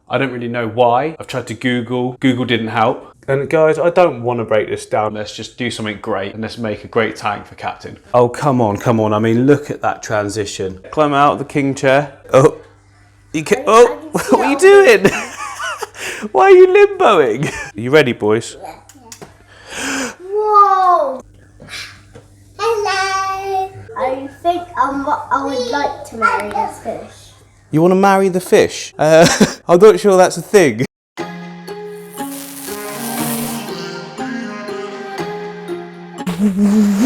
I don't really know why. I've tried to Google didn't help. And guys, I don't want to break this down. Let's just do something great and let's make a great tank for Captain. Oh, come on, come on. I mean, look at that transition. Climb out of the king chair. Oh, what are you doing? Why are you limboing? Are you ready, boys? Yeah. Whoa! Hello! I think I would like to marry this fish. You want to marry the fish? I'm not sure that's a thing.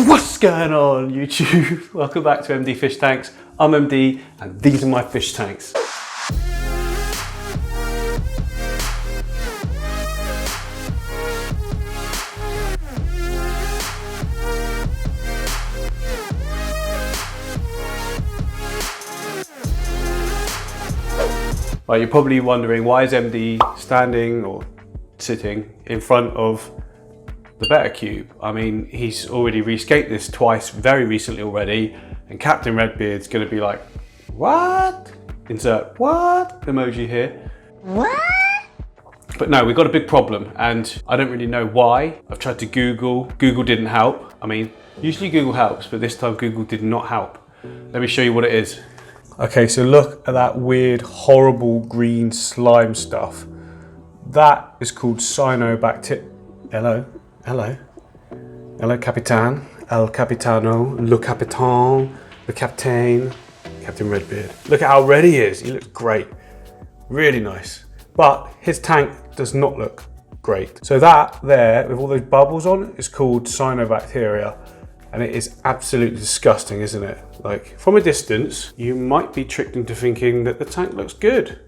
What's going on, YouTube? Welcome back to MD Fish Tanks. I'm MD and these are my fish tanks. Well, you're probably wondering, why is MD standing or sitting in front of the BETTA cube? I mean, he's already rescaped this twice very recently already, and Captain Redbeard's going to be like, what? Insert what emoji here. What? But no, we've got a big problem and I don't really know why. I've tried to Google didn't help. I mean, usually Google helps, but this time Google did not help. Let me show you what it is. Okay, so look at that weird, horrible green slime stuff. That is called Cynobacteria. Hello, Capitan. El Capitano, Le Capitan, the Captain, Captain Redbeard. Look at how red he is. He looks great. Really nice. But his tank does not look great. So that there, with all those bubbles on it, is called Cynobacteria. And it is absolutely disgusting, isn't it? Like, from a distance, you might be tricked into thinking that the tank looks good,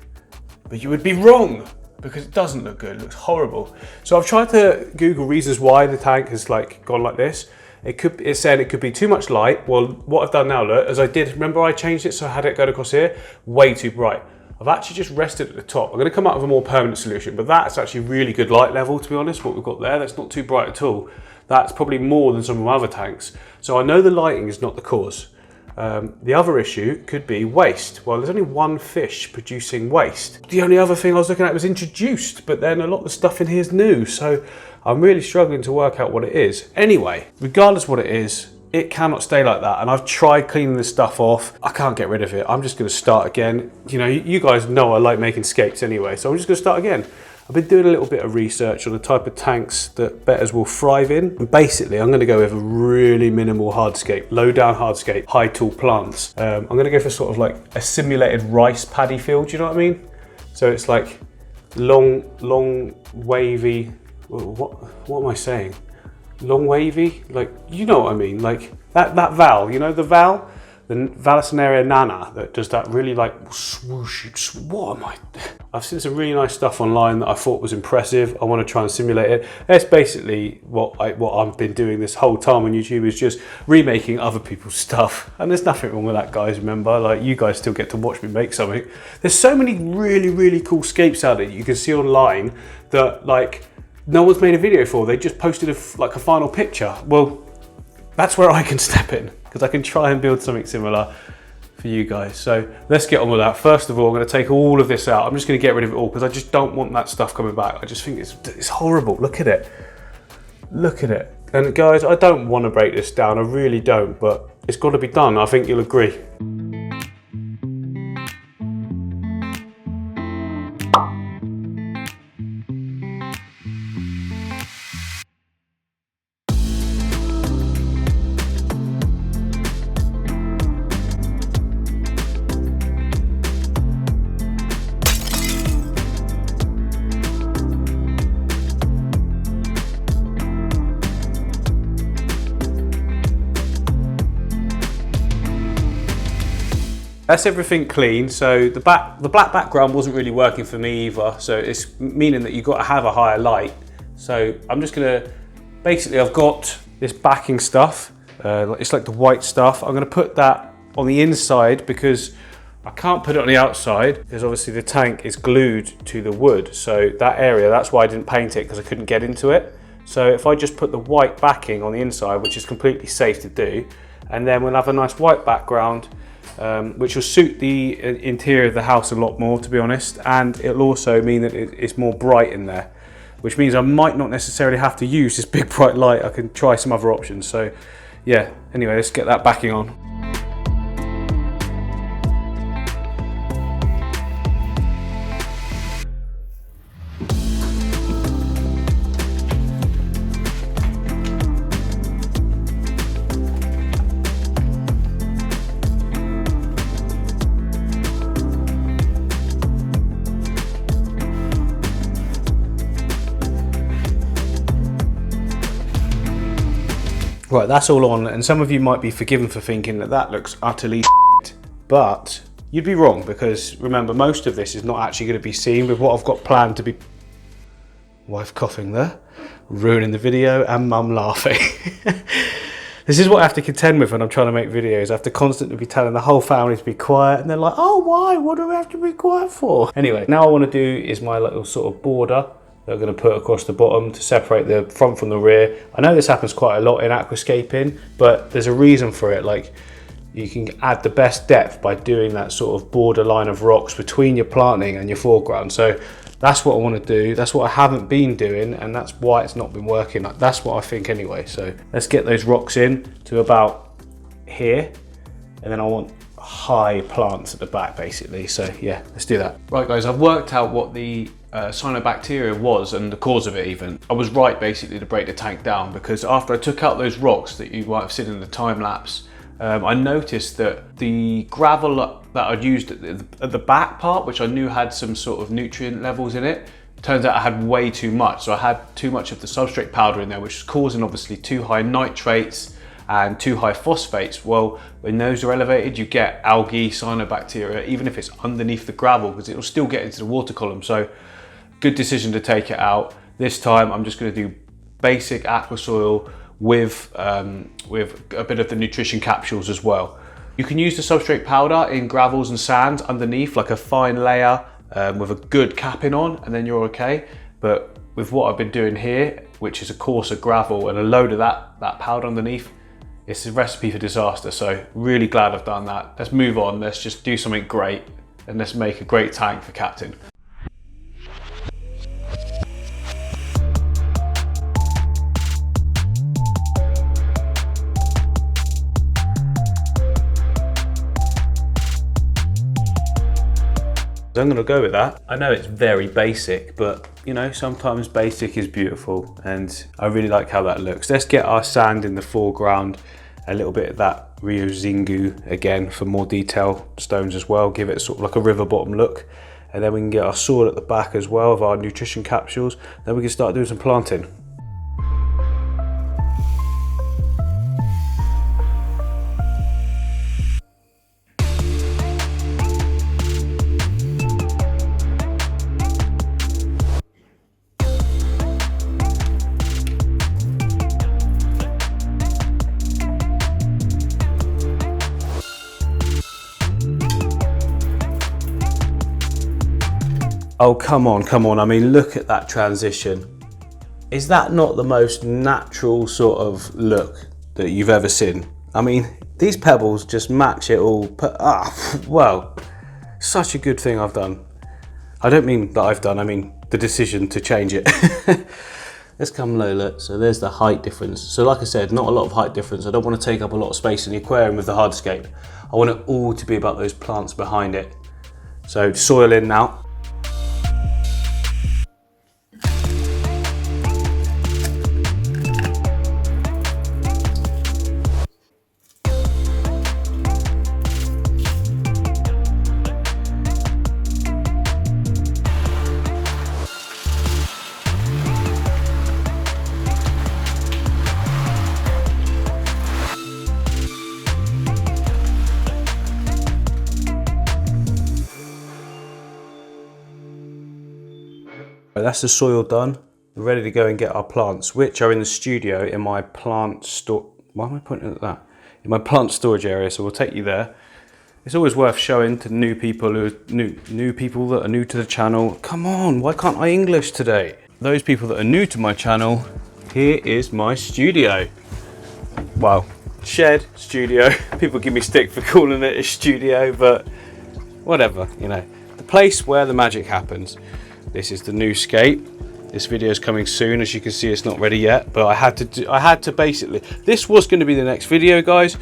but you would be wrong because it doesn't look good, it looks horrible. So I've tried to Google reasons why the tank has gone like this. It said it could be too much light. Well, what I've done now, look, as I did, remember I changed it so I had it going across here, way too bright. I've actually just rested at the top. I'm gonna come up with a more permanent solution, but that's actually really good light level, to be honest, what we've got there. That's not too bright at all. That's probably more than some of my other tanks. So I know the lighting is not the cause. The other issue could be waste. Well, there's only one fish producing waste. The only other thing I was looking at was introduced, but then a lot of the stuff in here is new. So I'm really struggling to work out what it is. Anyway, regardless what it is, it cannot stay like that. And I've tried cleaning this stuff off. I can't get rid of it. I'm just gonna start again. You know, you guys know I like making scapes anyway, so I'm just gonna start again. I've been doing a little bit of research on the type of tanks that betters will thrive in. And basically, I'm gonna go with a really minimal hardscape, low down hardscape, high tall plants. I'm gonna go for sort of like a simulated rice paddy field, you know what I mean? So it's like long, wavy, what am I saying? Long wavy, like, you know what I mean? Like that Val, you know the Val? The Vallisneria nana that does that really like swoosh, what am I? I've seen some really nice stuff online that I thought was impressive. I want to try and simulate it. That's basically what I've been doing this whole time on YouTube, is just remaking other people's stuff. And there's nothing wrong with that, guys, remember? Like, you guys still get to watch me make something. There's so many really cool scapes out there you can see online that like no one's made a video for. They just posted a final picture. Well, that's where I can step in, because I can try and build something similar for you guys. So let's get on with that. First of all, I'm going to take all of this out. I'm just going to get rid of it all because I just don't want that stuff coming back. I just think it's horrible. Look at it. Look at it. And guys, I don't want to break this down. I really don't, but it's got to be done. I think you'll agree. That's everything clean. So the black background wasn't really working for me either. So it's meaning that you've got to have a higher light. So I'm just gonna, basically I've got this backing stuff. It's like the white stuff. I'm gonna put that on the inside because I can't put it on the outside because obviously the tank is glued to the wood. So that area, that's why I didn't paint it, because I couldn't get into it. So if I just put the white backing on the inside, which is completely safe to do, and then we'll have a nice white background, which will suit the interior of the house a lot more, to be honest, and it'll also mean that it's more bright in there, which means I might not necessarily have to use this big bright light. I can try some other options. So yeah, anyway, let's get that backing on. Right, that's all on, and some of you might be forgiven for thinking that that looks utterly shit, but you'd be wrong, because remember, most of this is not actually going to be seen with what I've got planned to be. Wife coughing there, ruining the video, and mum laughing. This is what I have to contend with when I'm trying to make videos. I have to constantly be telling the whole family to be quiet, and they're like, oh, why? What do we have to be quiet for? Anyway, now I want to do is my little sort of border that I'm going to put across the bottom to separate the front from the rear. I know this happens quite a lot in aquascaping, but there's a reason for it. Like, you can add the best depth by doing that sort of borderline of rocks between your planting and your foreground. So that's what I want to do. That's what I haven't been doing, and that's why it's not been working. That's what I think anyway. So let's get those rocks in to about here, and then I want high plants at the back basically. So yeah, let's do that. Right guys, I've worked out what the Cynobacteria was and the cause of it even. I was right basically to break the tank down, because after I took out those rocks that you might have seen in the time lapse, I noticed that the gravel that I'd used at the back part, which I knew had some sort of nutrient levels in it, turns out I had way too much. So I had too much of the substrate powder in there, which was causing obviously too high nitrates and too high phosphates. Well, when those are elevated, you get algae, cyanobacteria, even if it's underneath the gravel, because it'll still get into the water column. So good decision to take it out. This time I'm just going to do basic aqua soil with a bit of the nutrition capsules as well. You can use the substrate powder in gravels and sands underneath, like a fine layer with a good capping on, and then you're okay. But with what I've been doing here, which is a coarser gravel and a load of that powder underneath, it's a recipe for disaster. So really glad I've done that. Let's move on. Let's just do something great, and let's make a great tank for Captain. I'm gonna go with that. I know it's very basic, but you know, sometimes basic is beautiful, and I really like how that looks. Let's get our sand in the foreground, a little bit of that Rio Zingu again for more detail stones as well, give it sort of like a river bottom look. And then we can get our soil at the back as well of our nutrition capsules. Then we can start doing some planting. Oh, come on, come on. I mean, look at that transition. Is that not the most natural sort of look that you've ever seen? I mean, these pebbles just match it all. Well, such a good thing I've done. I don't mean that I've done, I mean the decision to change it. Let's come Lola. So there's the height difference. So like I said, not a lot of height difference. I don't want to take up a lot of space in the aquarium with the hardscape. I want it all to be about those plants behind it. So soil in now. That's the soil done. We're ready to go and get our plants, which are in the studio in my plant store. Why am I pointing at that? In my plant storage area, so we'll take you there. It's always worth showing to new people who are new people that are new to the channel. Come on, why can't I English today? Those people that are new to my channel, here is my studio. Well, shed, studio. People give me stick for calling it a studio, but whatever, you know. The place where the magic happens. This is the new scape. This video is coming soon. As you can see, it's not ready yet, but I had to basically, this was going to be the next video, guys,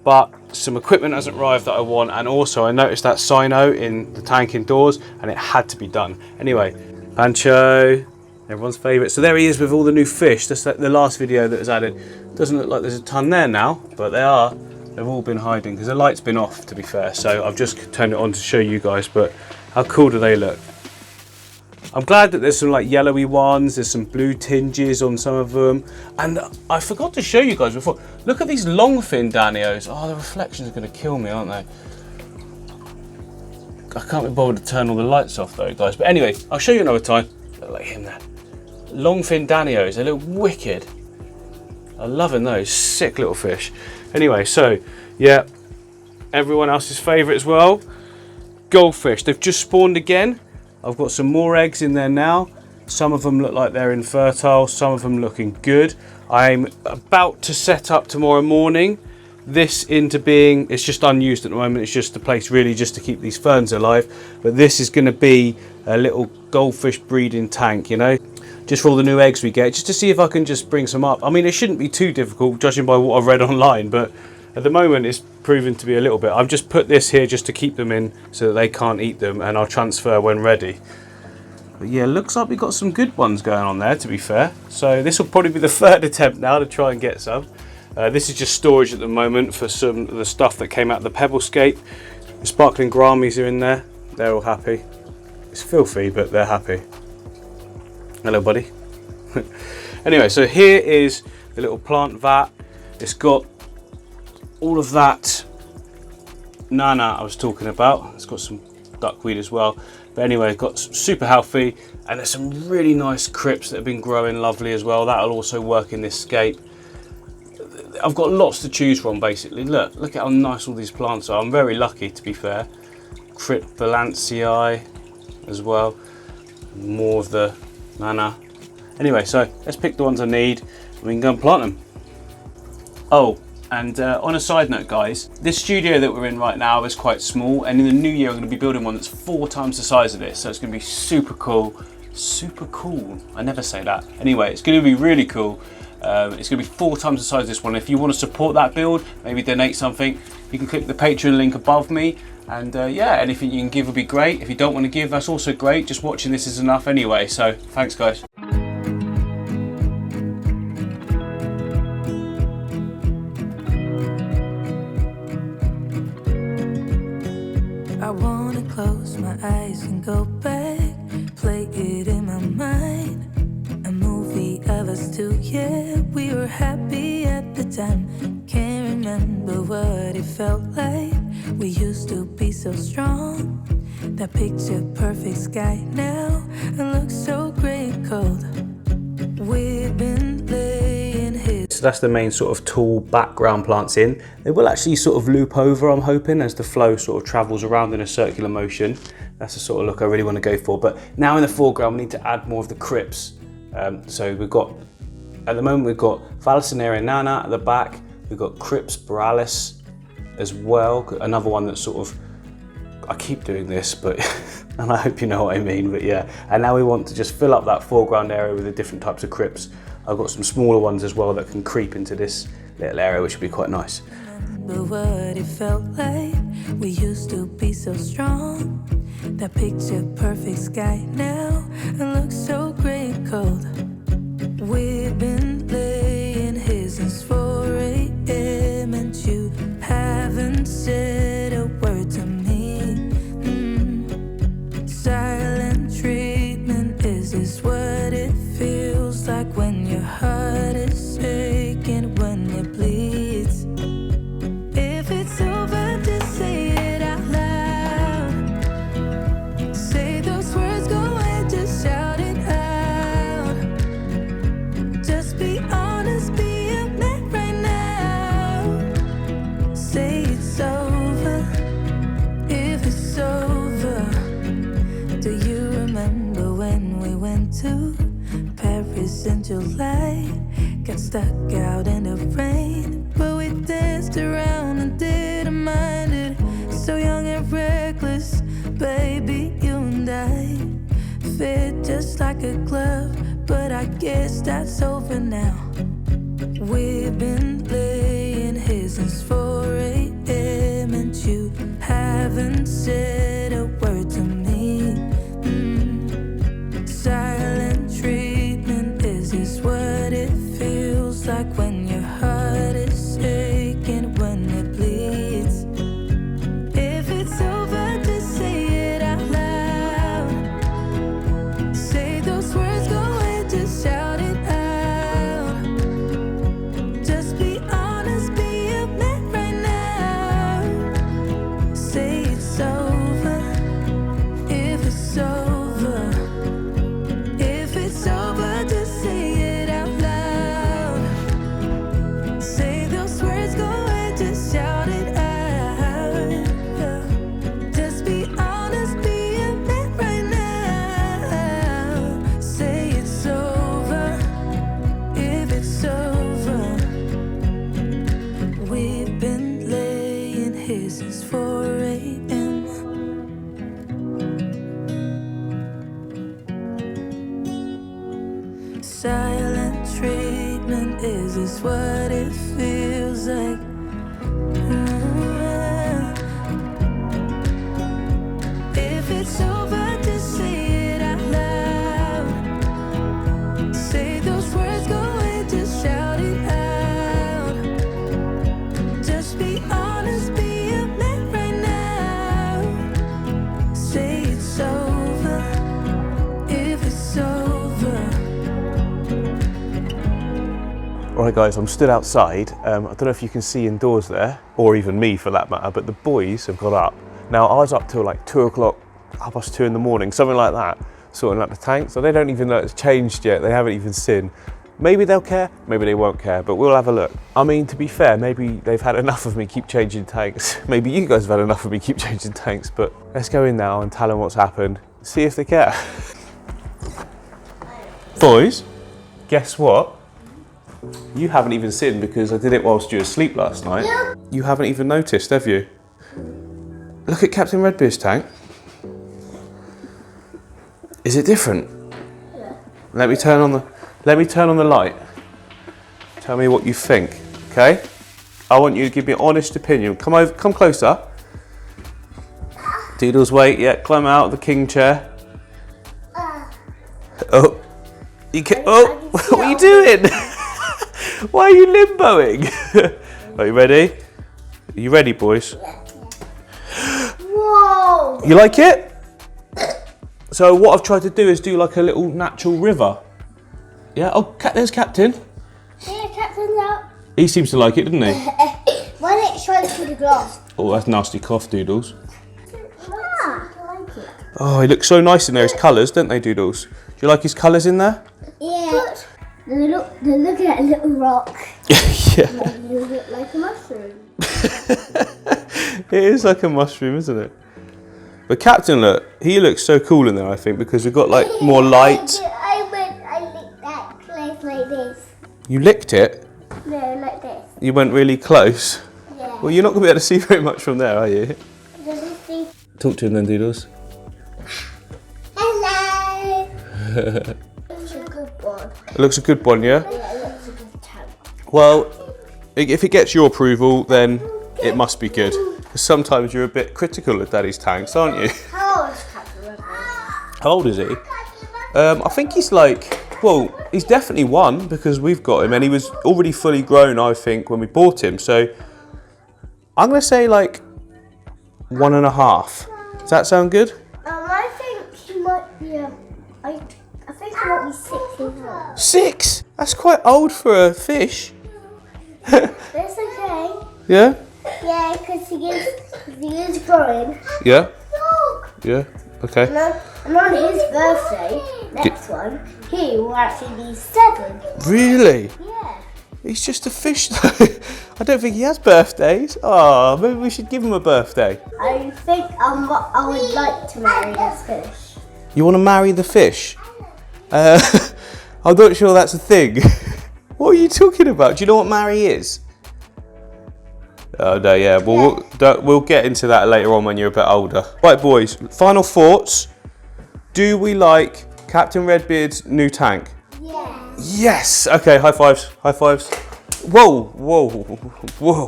but some equipment hasn't arrived that I want, and also I noticed that cyno in the tank indoors and it had to be done. Anyway, Pancho, everyone's favourite. So there he is with all the new fish. That's the last video that was added. Doesn't look like there's a ton there now, but they are. They've all been hiding because the light's been off, to be fair. So I've just turned it on to show you guys, but how cool do they look? I'm glad that there's some like yellowy ones, there's some blue tinges on some of them. And I forgot to show you guys before. Look at these long fin Danios. Oh, the reflections are gonna kill me, aren't they? I can't be bothered to turn all the lights off though, guys. But anyway, I'll show you another time. Look like him there. Long fin Danios, they look wicked. I'm loving those, sick little fish. Anyway, so yeah, everyone else's favourite as well. Goldfish, they've just spawned again. I've got some more eggs in there now. Some of them look like they're infertile, some of them looking good. I'm about to set up tomorrow morning this into being, it's just unused at the moment, it's just a place really just to keep these ferns alive, but this is going to be a little goldfish breeding tank, you know, just for all the new eggs we get, just to see if I can just bring some up. I mean, it shouldn't be too difficult judging by what I've read online, but at the moment it's proven to be a little bit. I've just put this here just to keep them in so that they can't eat them, and I'll transfer when ready. But yeah, looks like we've got some good ones going on there, to be fair. So this will probably be the third attempt now to try and get some. This is just storage at the moment for some of the stuff that came out of the Pebblescape. The sparkling Grammies are in there. They're all happy. It's filthy, but they're happy. Hello, buddy. Anyway, so here is the little plant vat. It's got all of that nana I was talking about. It's got some duckweed as well. But anyway, it's got super healthy, and there's some really nice crypts that have been growing lovely as well. That'll also work in this scape. I've got lots to choose from basically. Look at how nice all these plants are. I'm very lucky, to be fair. Crypt Valancii as well. More of the nana. Anyway, so let's pick the ones I need and we can go and plant them. Oh, and on a side note, guys, this studio that we're in right now is quite small, and in the new year I'm going to be building one that's 4 times the size of this, so it's going to be super cool. Super cool. I never say that. Anyway, it's going to be really cool. It's going to be 4 times the size of this one. If you want to support that build, maybe donate something, you can click the Patreon link above me. And yeah, anything you can give would be great. If you don't want to give, that's also great. Just watching this is enough anyway. So thanks, guys. I wanna close my eyes and go back, play it in my mind. A movie of us two, yeah, we were happy at the time. Can't remember what it felt like. We used to be so strong. That picture perfect sky now, it looks so gray and cold. We've been laying here. So that's the main sort of tall background plants in. They will actually sort of loop over, I'm hoping, as the flow sort of travels around in a circular motion. That's the sort of look I really want to go for. But now in the foreground, we need to add more of the crypts. So we've got, at the moment, we've got Valancii nana at the back. We've got Crypt Borealis as well. Another one that's sort of, I keep doing this, but and I hope you know what I mean, but yeah. And now we want to just fill up that foreground area with the different types of crypts. I've got some smaller ones as well that can creep into this little area, which would be quite nice. Remember what it felt like. We used to be so strong. That picture perfect sky now, it looks so gray and cold. We've been laying here since 4 a.m. and you haven't said a word to me. Silent treatment, is this what it feels like when your heart is aching, when it bleeds? If it's over, just say it out loud. Say those words, go ahead, just shout it out. Just be honest, be a man right now. Say it's over, if it's over. Do you remember when we went to Paris in July? Got stuck out in the rain, but we we danced around and didn't mind it. So young and reckless, baby, you and I fit just like a glove, but I guess that's over now. We've been laying here since 4 a.m. and you haven't said a word to me. Silent treatment, is this what it feels like when your heart is aching, when it bleeds? If it's over, just say it out loud. Say those words, go ahead, just shout it out. Just be honest, be a man right now. Say it's over, if it's over. If it's over, just say it out loud. Say those words, go ahead, just shout it out. Just be honest, be a man right now. Say it's over, if it's over. We've been laying here since 4 a.m. Silent treatment, is this what it feels like? If it's over, just say it out loud. Say those words, go ahead, just shout it out. Just be honest, be a man right now. Say it's over, if it's over. Alright guys, I'm stood outside. I don't know if you can see indoors there, or even me for that matter, but the boys have got up. Now I was up till like 2 o'clock, 2:30 in the morning, something like that, sorting out the tank. So they don't even know it's changed yet, they haven't even seen. Maybe they'll care, maybe they won't care, but we'll have a look. I mean, to be fair, maybe they've had enough of me keep changing tanks. Maybe you guys have had enough of me keep changing tanks, but let's go in now and tell them what's happened, see if they care. Boys, guess what? You haven't even seen because I did it whilst you were asleep last night. Yeah. You haven't even noticed, have you? Look at Captain Redbeard's tank. Is it different? Yeah. Let me turn on the light. Tell me what you think, okay? I want you to give me an honest opinion. Come closer. Doodles, wait, yeah, climb out of the king chair. Oh, you can. Oh, what are you doing? Why are you limboing? Are you ready? Are you ready, boys? Whoa! You like it? So what I've tried to do is do like a little natural river. Yeah. Oh, there's Captain. Yeah, Captain's out. He seems to like it, doesn't he? Why don't you try it through the glass? Oh, that's nasty cough, Doodles. Ah, I like it. Oh, he looks so nice in there. His colours, don't they, Doodles? Do you like his colours in there? Yeah. They're looking at a little rock. Yeah. You look like a mushroom. It is like a mushroom, isn't it? But Captain, look, he looks so cool in there, I think, because we've got like more light. I licked that place like this. You licked it? No, like this. You went really close? Yeah. Well, you're not going to be able to see very much from there, are you? Does it see? Talk to him then, Doodles. Hello. It's a good one. It looks a good one, yeah? Yeah, it looks a good tank. Well, if it gets your approval, then it must be good. Because sometimes you're a bit critical of Daddy's tanks, aren't you? How old is Captain Redbeard? How old is he? I think he's like, well, he's definitely 1 because we've got him and he was already fully grown, I think, when we bought him. So I'm going to say like 1.5. Does that sound good? I think he might be I think he might be 6 years old. 6? That's quite old for a fish. That's okay. Yeah? Yeah, because he is growing. Yeah? Look. Yeah? Okay. And on his birthday, next one, he will actually be 7. Really? Yeah. He's just a fish though. I don't think he has birthdays. Oh, maybe we should give him a birthday. I think I would like to marry this fish. You want to marry the fish? I'm not sure that's a thing. What are you talking about? Do you know what marry is? Oh no, yeah. Well, we'll get into that later on when you're a bit older. Right, boys. Final thoughts. Do we like Captain Redbeard's new tank? Yeah. Yes. Okay. High fives. High fives. Whoa. Whoa. Whoa.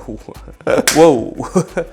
Whoa.